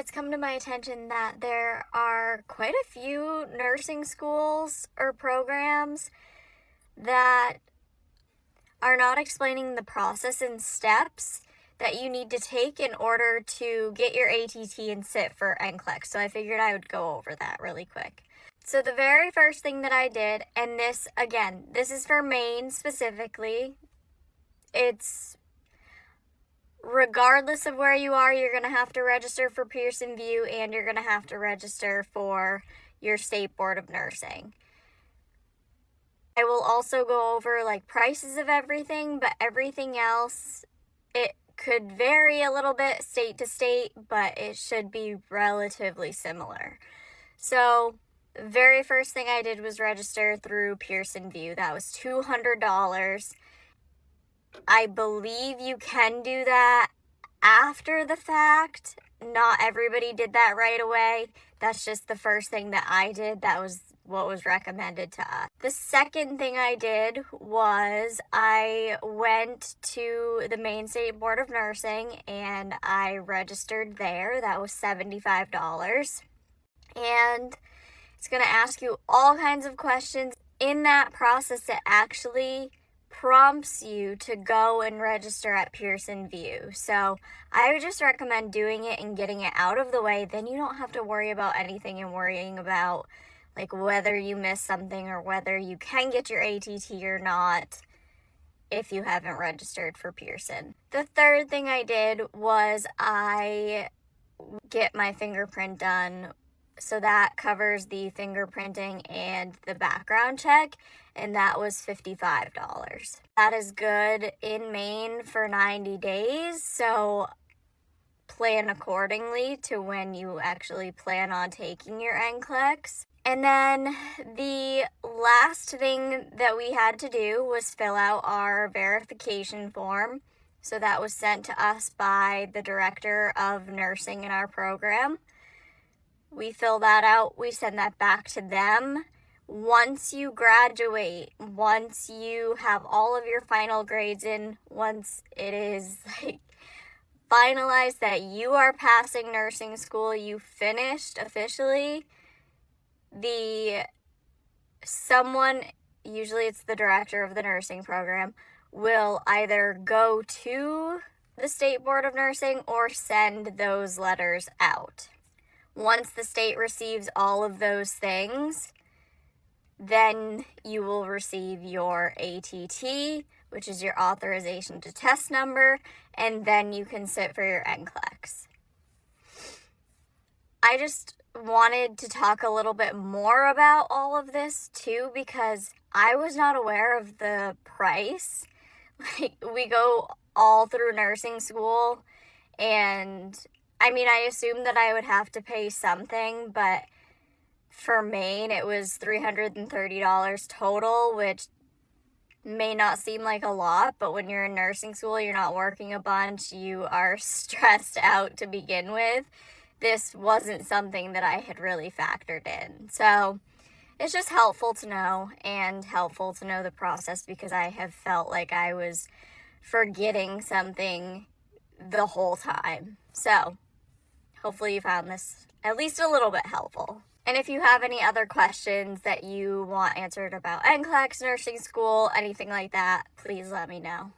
it's come to my attention that there are quite a few nursing schools or programs that are not explaining the process and steps that you need to take in order to get your ATT and sit for NCLEX. So I figured I would go over that really quick. So the very first thing that I did, and this, again, this is for Maine specifically, it's regardless of where you are, you're going to have to register for Pearson VUE and you're going to have to register for your state board of nursing. I will also go over like prices of everything, but everything else, it could vary a little bit state to state, but it should be relatively similar. So the very first thing I did was register through Pearson VUE. That was $200. I believe you can do that after the fact. Not everybody did that right away. That's just the first thing that I did. That was what was recommended to us. The second thing I did was I went to the Maine State Board of Nursing and I registered there. That was $75. And it's going to ask you all kinds of questions. In that process, it actually prompts you to go and register at Pearson VUE. So I would just recommend doing it and getting it out of the way. Then you don't have to worry about anything and worrying about like whether you miss something or whether you can get your ATT or not if you haven't registered for Pearson. The third thing I did was I get my fingerprint done. So that covers the fingerprinting and the background check, and that was $55. That is good in Maine for 90 days, so plan accordingly to when you actually plan on taking your NCLEX. And then the last thing that we had to do was fill out our verification form. So that was sent to us by the director of nursing in our program. We fill that out, we send that back to them. Once you graduate, once you have all of your final grades in, once it is like finalized that you are passing nursing school, you finished officially, someone, usually it's the director of the nursing program, will either go to the State Board of Nursing or send those letters out. Once the state receives all of those things, then you will receive your ATT, which is your authorization to test number, and then you can sit for your NCLEX. I just wanted to talk a little bit more about all of this too, because I was not aware of the price. Like, we go all through nursing school, and I mean, I assumed that I would have to pay something, but for Maine, it was $330 total, which may not seem like a lot, but when you're in nursing school, you're not working a bunch, you are stressed out to begin with. This wasn't something that I had really factored in. So it's just helpful to know, and helpful to know the process, because I have felt like I was forgetting something the whole time. So hopefully you found this at least a little bit helpful. And if you have any other questions that you want answered about NCLEX, nursing school, anything like that, please let me know.